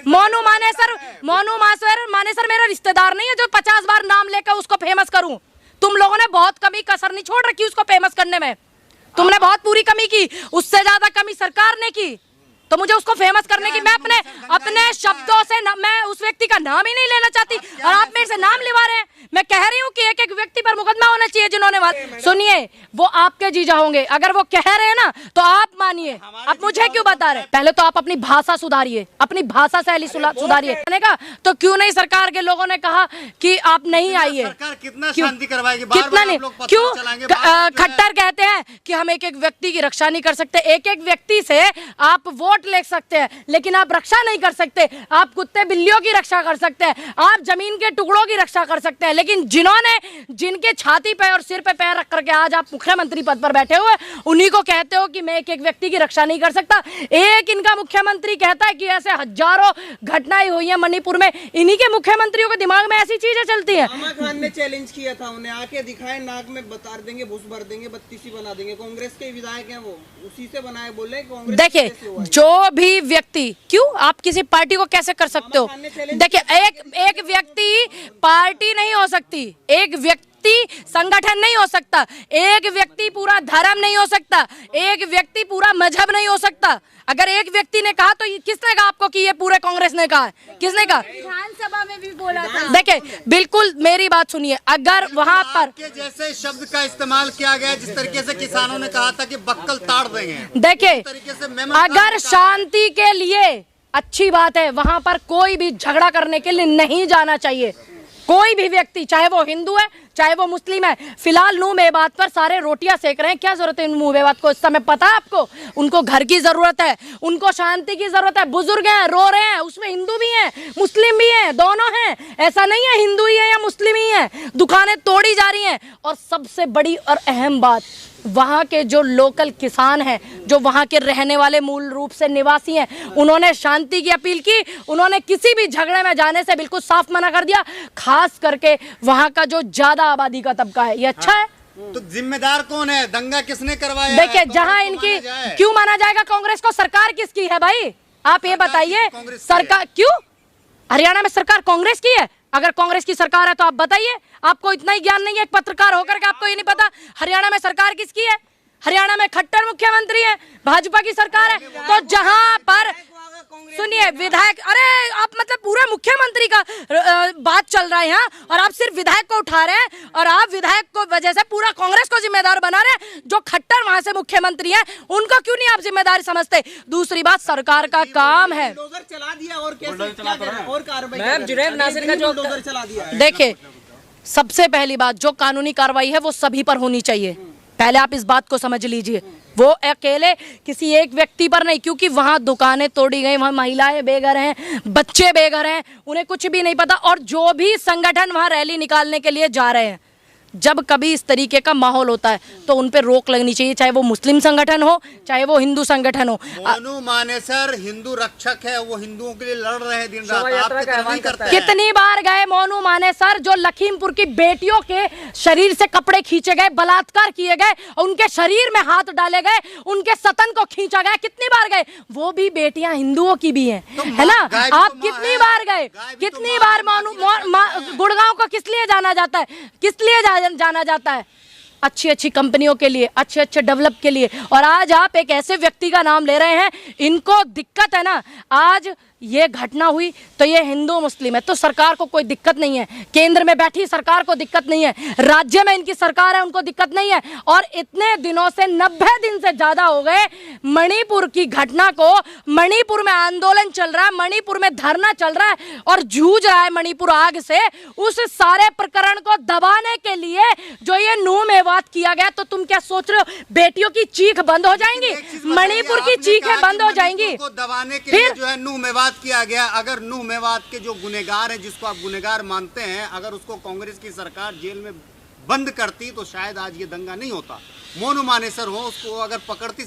मोनू मानेसर मेरा रिश्तेदार नहीं है जो 50 बार नाम लेकर उसको फेमस करूं। तुम लोगों ने बहुत कमी कसर नहीं छोड़ रखी उसको फेमस करने में, तुमने बहुत पूरी कमी की, उससे ज्यादा कमी सरकार ने की। तो मुझे उसको फेमस करने की, मैं अपने शब्दों से मैं उस व्यक्ति का नाम ही नहीं लेना चाहती और आप मेरे से नाम लिवा रहे हैं। मैं कह रही हूँ कि एक एक व्यक्ति पर मुकदमा होना चाहिए जिन्होंने सुनिए, वो आपके जीजा होंगे, अगर वो कह रहे हैं ना तो आप मानिए। आप मुझे क्यों बता रहे? पहले तो आप अपनी भाषा सुधारिए, अपनी भाषा शैली सुधारिए। तो क्यों नहीं सरकार के लोगों ने कहा कि आप नहीं आइए? कितना शांति करवाएगी? कितना नहीं, क्यों? खट्टर कहते हैं कि हम एक एक व्यक्ति की रक्षा नहीं कर सकते। एक एक व्यक्ति से आप वोट ले सकते हैं लेकिन आप रक्षा नहीं कर सकते। आप कुत्ते बिल्लियों की रक्षा कर सकते हैं, आप जमीन के टुकड़ों की रक्षा कर सकते हैं, लेकिन जिनके छाती पे और सिर पे पैर रख करके आज आप मुख्यमंत्री पद पर बैठे हुए, उन्हीं को कहते हो कि मैं एक एक व्यक्ति की रक्षा नहीं कर सकता। एक इनका मुख्यमंत्री कहता है कि ऐसे हजारों घटनाएं हुई हैं मणिपुर में, इन्हीं के मुख्यमंत्रियों के दिमाग में ऐसी चीजें चलती हैं। आमा खान ने चैलेंज किया था, उन्हें आके दिखाए, नाक में बता देंगे, भूस भर देंगे, बत्तीसी बना देंगे। कांग्रेस के विधायक हैं, वो उसी से बनाए, बोले कांग्रेस। देखिए, जो भी व्यक्ति, क्यों आप किसी पार्टी को कैसे कर सकते हो? देखिए, एक व्यक्ति पार्टी नहीं हो सकती, एक व्यक्ति संगठन नहीं हो सकता, एक व्यक्ति पूरा धर्म नहीं हो सकता, एक व्यक्ति पूरा मजहब नहीं हो सकता। अगर एक व्यक्ति ने कहा तो किसने कहा आपको कि ये पूरे कांग्रेस ने कहा? किसने कहा? विधानसभा में भी बोला था। देखिए, बिल्कुल मेरी बात सुनिए, अगर वहां पर जैसे शब्द का इस्तेमाल किया गया, जिस तरीके से किसानों ने कहा था कि बक्कल ताड़ देंगे, देखिए, अगर शांति के लिए अच्छी बात है, वहां पर कोई भी झगड़ा करने के लिए नहीं जाना चाहिए। कोई भी व्यक्ति, चाहे वो हिंदू है चाहे वो मुस्लिम है। फिलहाल नूह मेवात पर सारे रोटियां सेक रहे हैं, क्या जरूरत है नूह मेवात को? इस समय पता है आपको, उनको घर की जरूरत है, उनको शांति की जरूरत है। बुजुर्ग हैं, रो रहे हैं, उसमें हिंदू भी हैं मुस्लिम भी हैं, दोनों हैं। ऐसा नहीं है हिंदू ही है या मुस्लिम ही है, दुकानें तोड़ी जा रही हैं। और सबसे बड़ी और अहम बात, वहाँ के जो लोकल किसान हैं, जो वहाँ के रहने वाले मूल रूप से निवासी हैं, उन्होंने शांति की अपील की। उन्होंने किसी भी झगड़े में जाने से बिल्कुल साफ मना कर दिया, खास करके वहाँ का जो ज्यादा आबादी का तबका है। ये अच्छा है। तो जिम्मेदार कौन है? दंगा किसने करवाया? देखिए, जहाँ इनकी क्यों माना जाएगा कांग्रेस को? सरकार किसकी है भाई, आप ये बताइए। सरकार क्यों? हरियाणा में सरकार कांग्रेस की है। अगर कांग्रेस की सरकार है तो आप बताइए, आपको इतना ही ज्ञान नहीं है एक पत्रकार होकर के आपको ये नहीं पता हरियाणा में सरकार किसकी है? हरियाणा में खट्टर मुख्यमंत्री है, भाजपा की सरकार है। तो जहां पर सुनिए विधायक, अरे आप मतलब पूरा मुख्यमंत्री का बात चल रहा है यहाँ, और आप सिर्फ विधायक को उठा रहे हैं और आप विधायक को वजह से पूरा कांग्रेस को जिम्मेदार बना रहे हैं। जो खट्टर वहां से मुख्यमंत्री हैं उनको क्यों नहीं आप जिम्मेदारी समझते? दूसरी बात, सरकार का काम है। चला दिया और कैसे और कार्रवाई? मैम जुनैद नासिर का जो चला दिया। देखिए, सबसे पहली बात, जो कानूनी कार्रवाई है वो सभी पर होनी चाहिए। पहले आप इस बात को समझ लीजिए, वो अकेले किसी एक व्यक्ति पर नहीं, क्योंकि वहां दुकानें तोड़ी गई, वहां महिलाएं बेघर हैं, बच्चे बेघर हैं, उन्हें कुछ भी नहीं पता। और जो भी संगठन वहां रैली निकालने के लिए जा रहे हैं, जब कभी इस तरीके का माहौल होता है तो उन पे रोक लगनी चाहिए, चाहे वो मुस्लिम संगठन हो चाहे वो हिंदू संगठन हो। मोनू मानेसर हिंदू रक्षक है, वो हिंदुओं के लिए लड़ रहे हैं दिन रात। कितनी बार गए मोनू मानेसर, जो लखीमपुर की बेटियों के शरीर से कपड़े खींचे गए, बलात्कार किए गए, उनके शरीर में हाथ डाले गए, उनके सतन को खींचा गया, कितनी बार गए? वो भी बेटियां हिंदुओं की भी हैं, है ना? आप कितनी बार गए? कितनी बार गुड़गांव को किस लिए जाना जाता है? किस लिए जाना जाता है? अच्छी अच्छी कंपनियों के लिए, अच्छे अच्छे डेवलप के लिए। और आज आप एक ऐसे व्यक्ति का नाम ले रहे हैं, इनको दिक्कत है ना। आज ये घटना हुई तो ये हिंदू मुस्लिम है तो सरकार को कोई दिक्कत नहीं है, केंद्र में बैठी सरकार को दिक्कत नहीं है, राज्य में इनकी सरकार है उनको दिक्कत नहीं है। और इतने दिनों से 90 दिन से ज्यादा हो गए मणिपुर की घटना को, मणिपुर में आंदोलन चल रहा है, मणिपुर में धरना चल रहा है और जूझ रहा है मणिपुर आग से। उस सारे प्रकरण को दबाने के लिए जो ये नूह मेवात किया गया, तो तुम क्या सोच रहे हो बेटियों की चीख बंद हो जाएंगी? मणिपुर की चीखें बंद हो जाएंगी? दबाने के लिए जो है नूह मेवात किया गया। अगर नूह मेवात के जो गुनेगार हैं, जिसको आप गुनेगार मानते हैं, अगर उसको कांग्रेस की सरकार जेल में बंद करती तो शायद आज ये दंगा नहीं होता। मोनू मानेसर हो, उसको अगर पकड़ती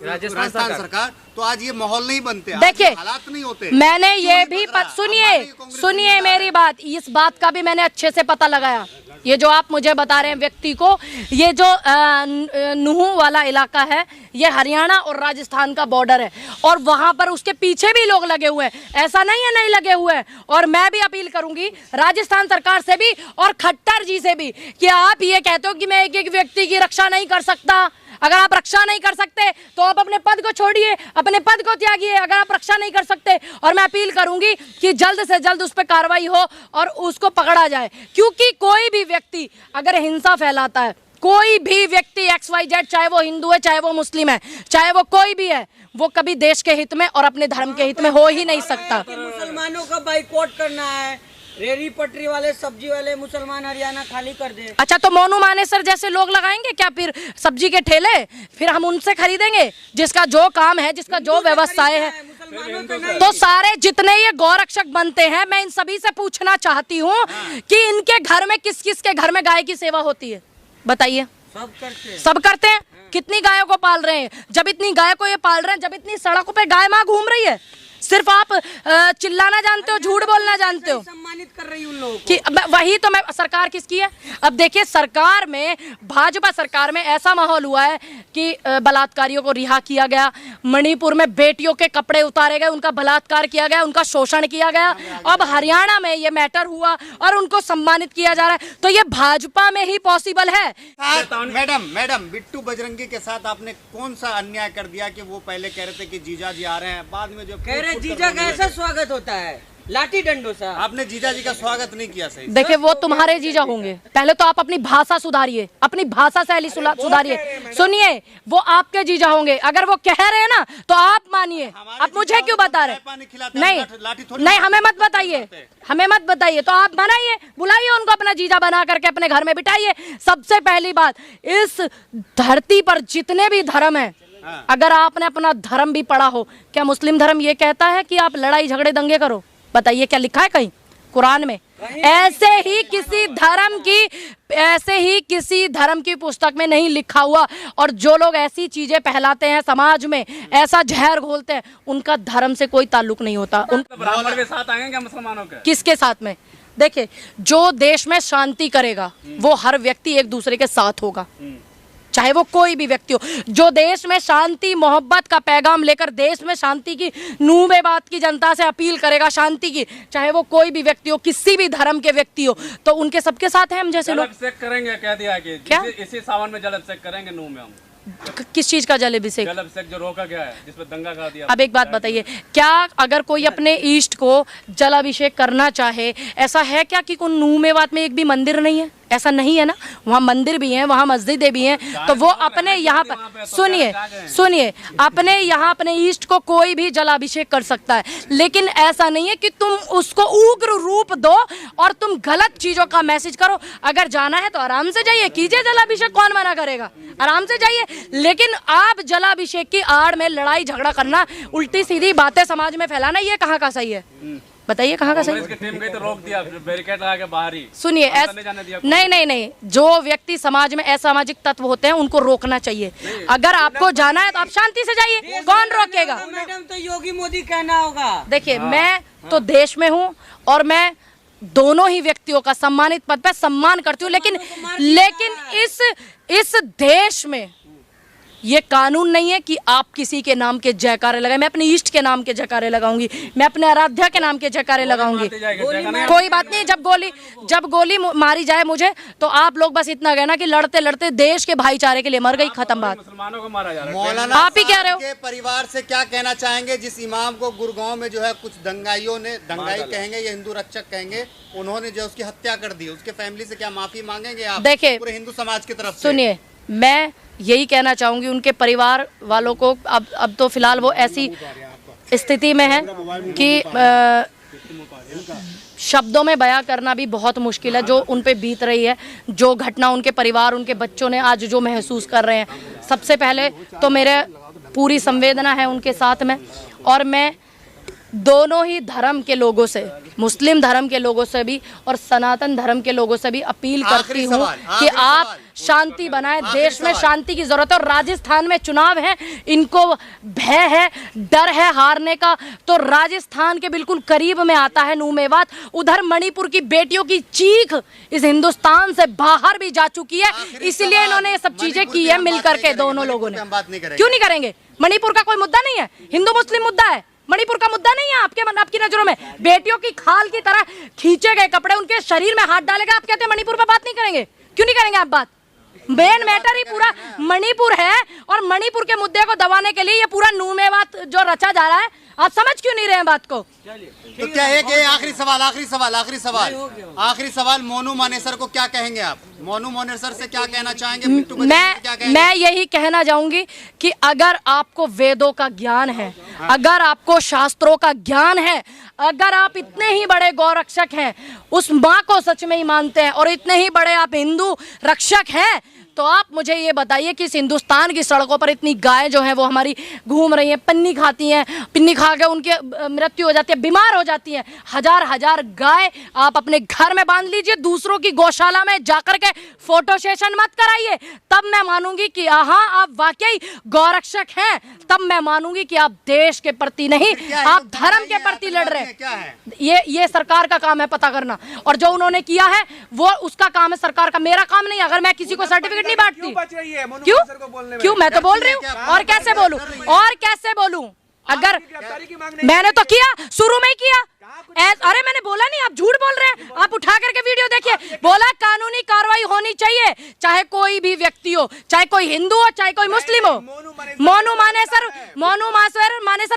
राजस्थान सरकार तो आज ये माहौल नहीं बनते, देखिए हालात नहीं होते। मैंने ये भी सुनिए मेरी बात, इस बात का भी मैंने अच्छे से पता लगाया। ये जो आप मुझे बता रहे हैं व्यक्ति को, ये जो नूह वाला इलाका है ये हरियाणा और राजस्थान का बॉर्डर है और वहां पर उसके पीछे भी लोग लगे हुए हैं, ऐसा नहीं है नहीं लगे हुए हैं। और मैं भी अपील करूंगी राजस्थान सरकार से भी और खट्टर जी से भी कि आप ये कहते हो कि मैं एक एक व्यक्ति की रक्षा नहीं कर सकता। अगर आप रक्षा नहीं कर सकते तो आप अपने पद को छोड़िए, अपने पद को त्यागिए अगर आप रक्षा नहीं कर सकते। और मैं अपील करूंगी कि जल्द से जल्द उस पर कार्रवाई हो और उसको पकड़ा जाए, क्योंकि कोई भी व्यक्ति अगर हिंसा फैलाता है, कोई भी व्यक्ति XYZ, चाहे वो हिंदू है, चाहे वो मुस्लिम है, चाहे वो कोई भी है, वो कभी देश के हित में और अपने धर्म के हित में हो ही नहीं सकता। मुसलमानों का बाइकआउट करना है, रेहड़ी पटरी वाले, सब्जी वाले मुसलमान हरियाणा खाली कर दे। अच्छा, तो मोनू मानेसर जैसे लोग लगाएंगे क्या फिर सब्जी के ठेले, फिर हम उनसे खरीदेंगे जिसका जो काम है, जिसका जो व्यवसाय है। तो सारे जितने ये गौरक्षक बनते हैं, मैं इन सभी से पूछना चाहती हूँ कि इनके घर में किस किस के घर में गाय की सेवा होती है, बताइए। सब करते हैं। कितनी गायों को पाल रहे हैं? जब इतनी गाय को ये पाल रहे हैं, जब इतनी सड़कों पे गाय माँ घूम रही है, सिर्फ आप चिल्लाना जानते हो, झूठ बोलना जानते हो। सम्मानित कर रही उन लोगों को कि वही तो मैं, सरकार किसकी है? अब देखिए, सरकार में, भाजपा सरकार में ऐसा माहौल हुआ है कि बलात्कारियों को रिहा किया गया, मणिपुर में बेटियों के कपड़े उतारे गए, उनका बलात्कार किया गया, उनका शोषण किया गया। अब हरियाणा में ये मैटर हुआ और उनको सम्मानित किया जा रहा है। तो ये भाजपा में ही पॉसिबल है। मैडम बिट्टू बजरंगी के साथ आपने कौन सा अन्याय कर दिया कि वो पहले कह रहे थे कि जीजा जी आ रहे हैं, बाद में जो कह रहे जीजा का ऐसा स्वागत होता है लाठी डंडों से? आपने जीजा जी का स्वागत नहीं किया सही। देखिए, वो तुम्हारे जीजा होंगे। पहले तो आप अपनी भाषा सुधारिए, अपनी भाषा शैली सुधारिए। सुनिए, वो आपके जीजा होंगे। अगर वो कह रहे हैं ना तो आप मानिए। आप मुझे क्यों बता रहे? नहीं, हमें मत बताइए, हमें मत बताइए। तो आप बनाइए, बुलाइए उनको अपना जीजा बना करके अपने घर में बिठाइए। सबसे पहली बात, इस धरती पर जितने भी धर्म है, अगर आपने अपना धर्म भी पढ़ा हो, क्या मुस्लिम धर्म ये कहता है कि आप लड़ाई झगड़े दंगे करो? बताइए, क्या लिखा है कहीं कुरान में? ऐसे ही किसी धर्म की पुस्तक में नहीं लिखा हुआ। और जो लोग ऐसी चीजें फैलाते हैं समाज में, ऐसा जहर घोलते हैं, उनका धर्म से कोई ताल्लुक नहीं होता। ब्राह्मण के साथ आएंगे क्या मुसलमानों के? किसके साथ में? देखिए, जो देश में शांति करेगा वो हर व्यक्ति एक दूसरे के साथ होगा, चाहे वो कोई भी व्यक्ति हो। जो देश में शांति मोहब्बत का पैगाम लेकर देश में शांति की नूबे बात की जनता से अपील करेगा शांति की, चाहे वो कोई भी व्यक्ति हो, किसी भी धर्म के व्यक्ति हो, तो उनके सबके साथ हैं हम जैसे लोग। जल अभिषेक करेंगे, कह दिया कि क्या इसी सावन में जल अभिषेक करेंगे नूह में हम। किस चीज का जल अभिषेक? जल अभिषेक जो रोका गया है, जिसमें दंगा करा दिया। अब एक बात बताइए, क्या अगर कोई अपने ईष्ट को जल अभिषेक करना चाहे, ऐसा है क्या कि कोई नूह मेवात में एक भी मंदिर नहीं है? ऐसा नहीं है ना, वहाँ मंदिर भी हैं, वहाँ मस्जिदें भी हैं। तो वो अपने यहाँ पर, सुनिए, अपने यहाँ अपने ईष्ट को कोई भी जलाभिषेक कर सकता है, लेकिन ऐसा नहीं है कि तुम उसको उग्र रूप दो और तुम गलत चीजों का मैसेज करो। अगर जाना है तो आराम से जाइए, कीजिए जलाभिषेक, कौन मना करेगा? आराम से जाइए। लेकिन आप जलाभिषेक की आड़ में लड़ाई झगड़ा करना, उल्टी सीधी बातें समाज में फैलाना, ये कहाँ का सही है? बताइए, कहाँ का सही? टीम गई तो रोक दिया, बैरिकेड लगा के बाहर ही। सुनिए, नहीं, जो व्यक्ति समाज में असामाजिक तत्व होते हैं उनको रोकना चाहिए। अगर आपको जाना है तो आप शांति से जाइए, कौन रोकेगा? मैडम, तो योगी मोदी कहना होगा। देखिए, मैं तो देश में हूँ और मैं दोनों ही व्यक्तियों का सम्मानित पद पे सम्मान करती हूँ, लेकिन इस देश में ये कानून नहीं है कि आप किसी के नाम के जयकारे लगाएं। मैं अपने इष्ट के नाम के जयकारे लगाऊंगी, मैं अपने आराध्या के नाम के जयकारे लगाऊंगी। कोई बात नहीं, जब गोली मारी जाए मुझे, तो आप लोग बस इतना कहना कि लड़ते लड़ते देश के भाईचारे के लिए मर गई, खत्म बात। मुसलमानों को मारा जा रहा है। मौलाना आप ही कह रहे हो। के परिवार से क्या कहना चाहेंगे जिस इमाम को गुड़गांव में जो है कुछ दंगाइयों ने, दंगाई कहेंगे या हिंदू रक्षक कहेंगे, उन्होंने जो उसकी हत्या कर दी, उसके फैमिली से क्या माफी मांगेंगे आप? देखिए, पूरे हिंदू समाज की तरफ से। सुनिए, मैं यही कहना चाहूंगी उनके परिवार वालों को, अब तो फिलहाल वो ऐसी स्थिति में है कि शब्दों में बयां करना भी बहुत मुश्किल है जो उन पे बीत रही है, जो घटना उनके परिवार, उनके बच्चों ने आज जो महसूस कर रहे हैं। सबसे पहले तो मेरे पूरी संवेदना है उनके साथ में, और मैं दोनों ही धर्म के लोगों से, मुस्लिम धर्म के लोगों से भी और सनातन धर्म के लोगों से भी अपील करती हूँ कि आप शांति बनाएं। देश में शांति की जरूरत है। और राजस्थान में चुनाव है, इनको भय है, डर है हारने का, तो राजस्थान के बिल्कुल करीब में आता है नू मेवात। उधर मणिपुर की बेटियों की चीख इस हिंदुस्तान से बाहर भी जा चुकी है, इसलिए इन्होंने ये सब चीजें की है मिलकर के दोनों लोगों ने। क्यों नहीं करेंगे? मणिपुर का कोई मुद्दा नहीं है, हिंदू मुस्लिम मुद्दा है, मणिपुर का मुद्दा नहीं है आपकी नजरों में। बेटियों की खाल की तरह खींचे गए कपड़े, उनके शरीर में हाथ डालेगा, आप कहते हैं मणिपुर पर बात नहीं करेंगे? क्यों नहीं करेंगे आप बात? मेन मैटर ही पूरा मणिपुर है, और मणिपुर के मुद्दे को दबाने के लिए ये पूरा नू मेवात जो रचा जा रहा है, आप समझ क्यों नहीं रहे हैं बात को? तो क्या है कि आखिरी सवाल मोनू मानेसर को क्या कहेंगे आप? मोनू मानेसर से क्या कहना चाहेंगे? मैं यही कहना चाहूंगी कि अगर आपको वेदों का ज्ञान है, अगर आपको शास्त्रों का ज्ञान है, अगर आप इतने ही बड़े गौरक्षक हैं, उस माँ को सच में ही मानते हैं, और इतने ही बड़े आप हिंदू रक्षक हैं, तो आप मुझे ये बताइए कि इस हिंदुस्तान की सड़कों पर इतनी गाय जो हैं वो हमारी घूम रही हैं, पन्नी खाती हैं, पन्नी खा के उनके मृत्यु हो जाती है, बीमार हो जाती हैं। हजार गाय आप अपने घर में बांध लीजिए, दूसरों की गौशाला में जाकर के फोटो सेशन मत कराइए, तब मैं मानूंगी कि हाँ आप वाकई गौरक्षक हैं, तब मैं मानूंगी कि आप देश के प्रति नहीं, आप धर्म के प्रति लड़ रहे हैं। ये सरकार का काम है पता करना, और जो उन्होंने किया है वो उसका काम है, सरकार का, मेरा काम नहीं। अगर मैं किसी को सर्टिफिकेट नहीं बांटती, क्यों? मैं तो बोल रही हूँ, और कैसे बोलूं? अगर मैंने तो किया, शुरू में ही किया। अरे मैंने बोला नहीं, आप झूठ बोल रहे हैं। आप उठा करके वीडियो देखिए, बोला कानूनी कार्रवाई होनी चाहिए, चाहे कोई भी व्यक्ति हो, चाहे कोई हिंदू हो, चाहे कोई मुस्लिम हो। मोनू मानेसर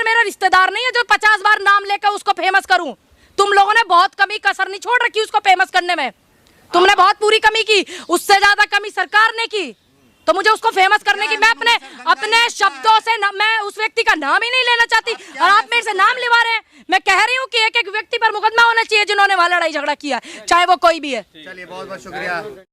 मेरा रिश्तेदार नहीं है जो 50 बार नाम लेकर उसको फेमस करूं। तुम लोगों ने बहुत कमी कसर नहीं छोड़ रखी उसको फेमस करने में, तुमने बहुत पूरी कमी की, उससे ज्यादा कमी सरकार ने की। तो मुझे उसको फेमस करने की, मैं अपने शब्दों से मैं उस व्यक्ति का नाम ही नहीं लेना चाहती, और आप मेरे से नाम लिवा रहे हैं। मैं कह रही हूँ कि एक व्यक्ति पर मुकदमा होना चाहिए जिन्होंने वहां लड़ाई झगड़ा किया, चाहे वो कोई भी है। चलिए, बहुत बहुत शुक्रिया।